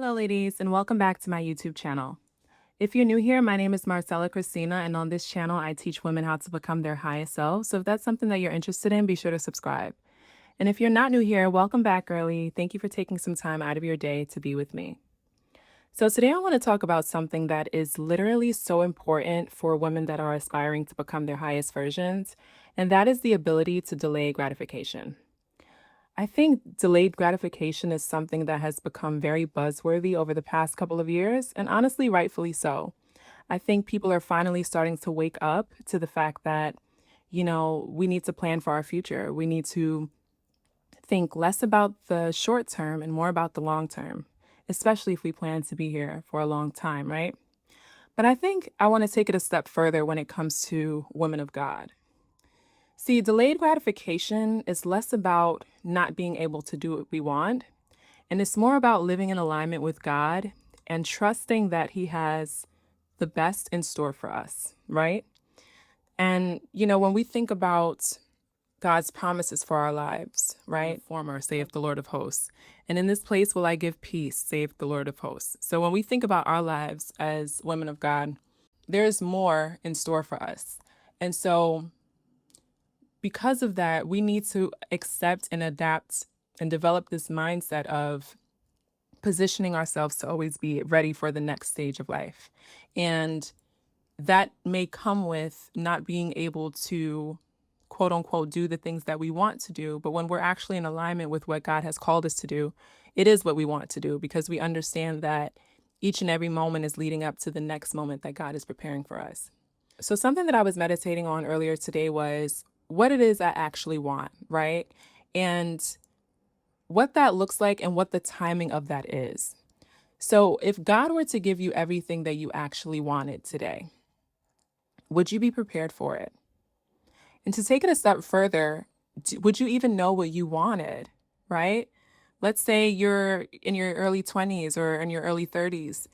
Hello, ladies, and welcome back to my YouTube channel. If you're new here, my name is Marcella Christina, and on this channel, I teach women how to become their highest selves. So if that's something that you're interested in, be sure to subscribe. And if you're not new here, welcome back, girly. Thank you for taking some time out of your day to be with me. So today I want to talk about something that is literally so important for women that are aspiring to become their highest versions, and that is the ability to delay gratification. I think delayed gratification is something that has become very buzzworthy over the past couple of years, and honestly, rightfully so. I think people are finally starting to wake up to the fact that, we need to plan for our future. We need to think less about the short term and more about the long term, especially if we plan to be here for a long time, right? But I think I want to take it a step further when it comes to women of God. See, delayed gratification is less about not being able to do what we want, and it's more about living in alignment with God and trusting that He has the best in store for us, right? And, when we think about God's promises for our lives, right? Former, saith the Lord of hosts. And in this place will I give peace, saith the Lord of hosts. So when we think about our lives as women of God, there's more in store for us. And so because of that, we need to accept and adapt and develop this mindset of positioning ourselves to always be ready for the next stage of life. And that may come with not being able to, quote unquote, do the things that we want to do. But when we're actually in alignment with what God has called us to do, it is what we want to do because we understand that each and every moment is leading up to the next moment that God is preparing for us. So, something that I was meditating on earlier today was what it is I actually want, right? And what that looks like and what the timing of that is. So, if God were to give you everything that you actually wanted today, would you be prepared for it? And to take it a step further, would you even know what you wanted, right? Let's say you're in your early 20s or in your early 30s.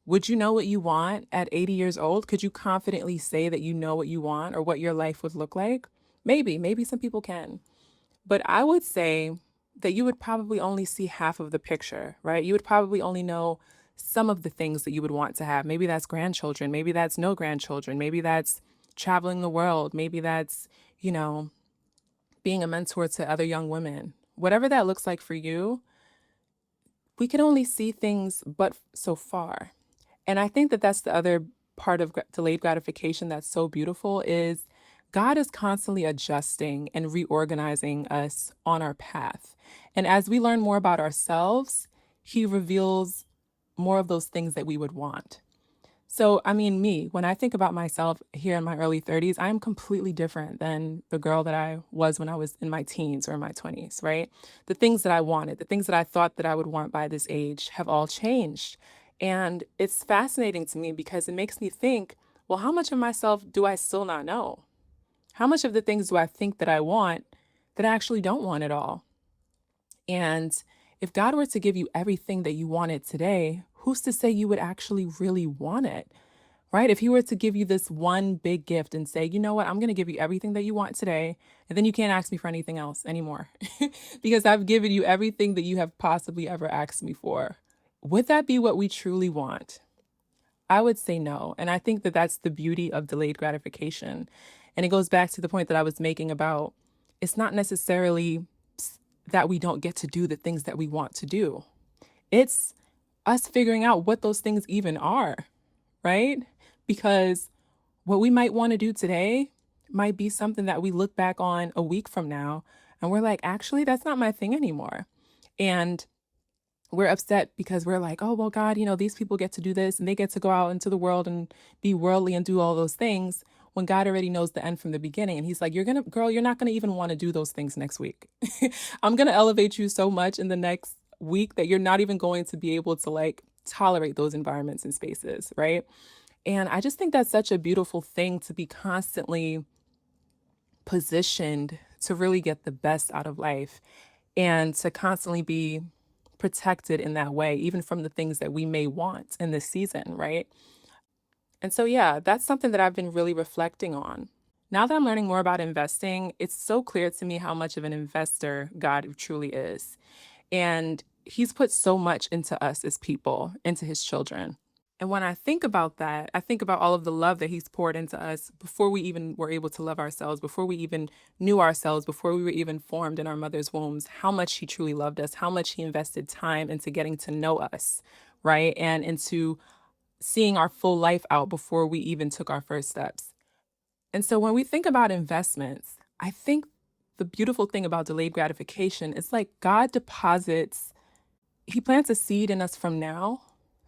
Would you know what you want at 80 years old? Could you confidently say that you know what you want or what your life would look like? Maybe some people can. But I would say that you would probably only see half of the picture, right? You would probably only know some of the things that you would want to have. Maybe that's grandchildren, maybe that's no grandchildren, maybe that's traveling the world, maybe that's, you know, being a mentor to other young women. Whatever that looks like for you, we can only see things but so far. And I think that that's the other part of delayed gratification that's so beautiful is God is constantly adjusting and reorganizing us on our path. And as we learn more about ourselves, He reveals more of those things that we would want. So, I mean, me, when I think about myself here in my early 30s, I'm completely different than the girl that I was when I was in my teens or in my 20s, right? The things that I wanted, the things that I thought that I would want by this age have all changed. And it's fascinating to me because it makes me think, well, how much of myself do I still not know? How much of the things do I think that I want that I actually don't want at all? And if God were to give you everything that you wanted today, who's to say you would actually really want it? Right? If He were to give you this one big gift and say, you know what, I'm going to give you everything that you want today, and then you can't ask me for anything else anymore because I've given you everything that you have possibly ever asked me for. Would that be what we truly want? I would say no. And I think that that's the beauty of delayed gratification. And it goes back to the point that I was making about it's not necessarily that we don't get to do the things that we want to do. It's us figuring out what those things even are, right? Because what we might want to do today might be something that we look back on a week from now and we're like, actually, that's not my thing anymore. And we're upset because we're like, oh, well, God, these people get to do this and they get to go out into the world and be worldly and do all those things when God already knows the end from the beginning. And He's like, girl, you're not going to even want to do those things next week. I'm going to elevate you so much in the next week that you're not even going to be able to like tolerate those environments and spaces. Right. And I just think that's such a beautiful thing to be constantly positioned to really get the best out of life and to constantly be protected in that way, even from the things that we may want in this season, right? And so, yeah, that's something that I've been really reflecting on. Now that I'm learning more about investing, it's so clear to me how much of an investor God truly is. And He's put so much into us as people, into his children. And when I think about that, I think about all of the love that he's poured into us before we even were able to love ourselves, before we even knew ourselves, before we were even formed in our mother's wombs, how much he truly loved us, how much he invested time into getting to know us, right? And into seeing our full life out before we even took our first steps. And so when we think about investments, I think the beautiful thing about delayed gratification is like God deposits, he plants a seed in us from now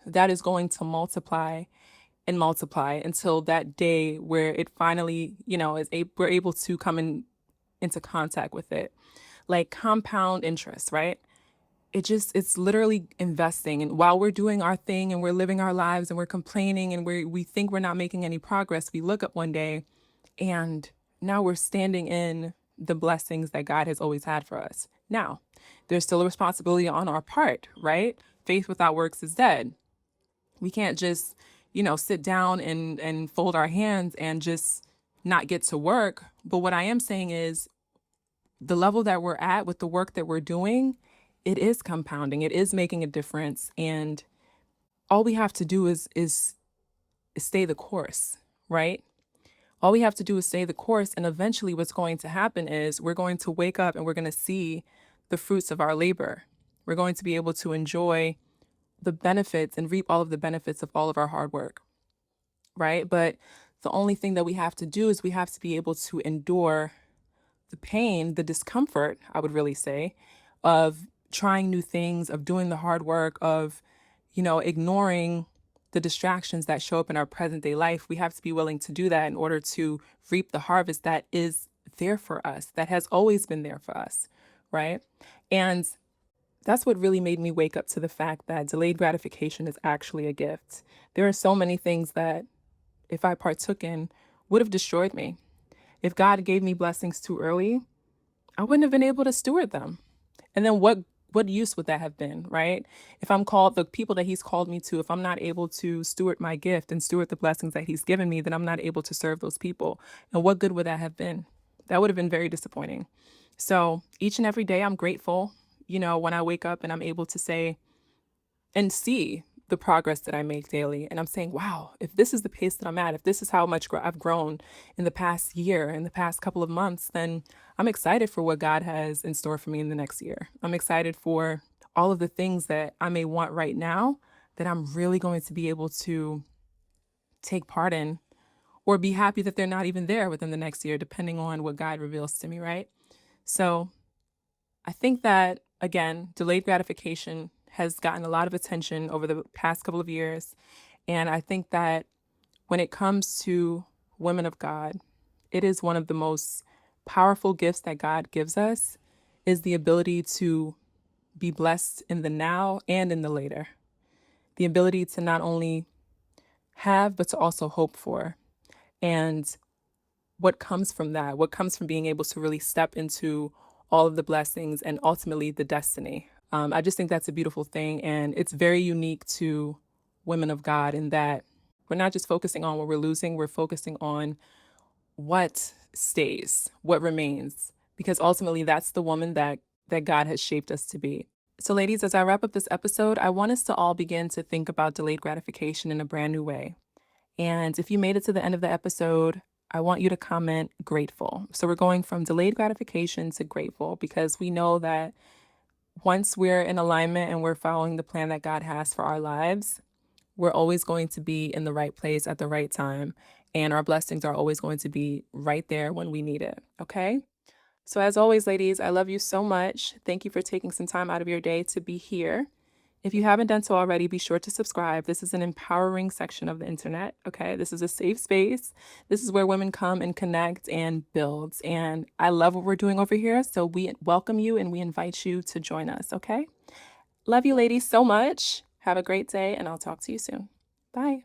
that is going to multiply and multiply until that day where it finally, we're able to come into contact with it. Like compound interest, right? It's literally investing. And while we're doing our thing and we're living our lives and we're complaining and we think we're not making any progress, we look up one day and now we're standing in the blessings that God has always had for us. Now, there's still a responsibility on our part, right? Faith without works is dead. We can't just, sit down and fold our hands and just not get to work. But what I am saying is the level that we're at with the work that we're doing, it is compounding. It is making a difference. And all we have to do is stay the course, right? All we have to do is stay the course. And eventually what's going to happen is we're going to wake up and we're going to see the fruits of our labor. We're going to be able to enjoy the benefits and reap all of the benefits of all of our hard work, right? But the only thing that we have to do is we have to be able to endure the pain, the discomfort, I would really say, of trying new things, of doing the hard work, of, ignoring the distractions that show up in our present day life. We have to be willing to do that in order to reap the harvest that is there for us, that has always been there for us, right? And that's what really made me wake up to the fact that delayed gratification is actually a gift. There are so many things that if I partook in would have destroyed me. If God gave me blessings too early, I wouldn't have been able to steward them. And then what use would that have been, right? If I'm called the people that he's called me to, if I'm not able to steward my gift and steward the blessings that he's given me, then I'm not able to serve those people. And what good would that have been? That would have been very disappointing. So each and every day I'm grateful, when I wake up and I'm able to say and see the progress that I make daily. And I'm saying, wow, if this is the pace that I'm at, if this is how much I've grown in the past year, in the past couple of months, then I'm excited for what God has in store for me in the next year. I'm excited for all of the things that I may want right now that I'm really going to be able to take part in or be happy that they're not even there within the next year, depending on what God reveals to me, right? So I think that, again, delayed gratification has gotten a lot of attention over the past couple of years. And I think that when it comes to women of God, it is one of the most powerful gifts that God gives us is the ability to be blessed in the now and in the later. The ability to not only have, but to also hope for. And what comes from that, what comes from being able to really step into all of the blessings and ultimately the destiny. I just think that's a beautiful thing. And it's very unique to women of God in that we're not just focusing on what we're losing, we're focusing on what stays, what remains, because ultimately that's the woman that God has shaped us to be. So ladies, as I wrap up this episode, I want us to all begin to think about delayed gratification in a brand new way. And if you made it to the end of the episode, I want you to comment grateful. So we're going from delayed gratification to grateful because we know that once we're in alignment and we're following the plan that God has for our lives, we're always going to be in the right place at the right time. And our blessings are always going to be right there when we need it. Okay? So as always, ladies, I love you so much. Thank you for taking some time out of your day to be here. If you haven't done so already, be sure to subscribe. This is an empowering section of the internet, okay? This is a safe space. This is where women come and connect and build. And I love what we're doing over here, so we welcome you and we invite you to join us, okay? Love you ladies so much. Have a great day, and I'll talk to you soon. Bye.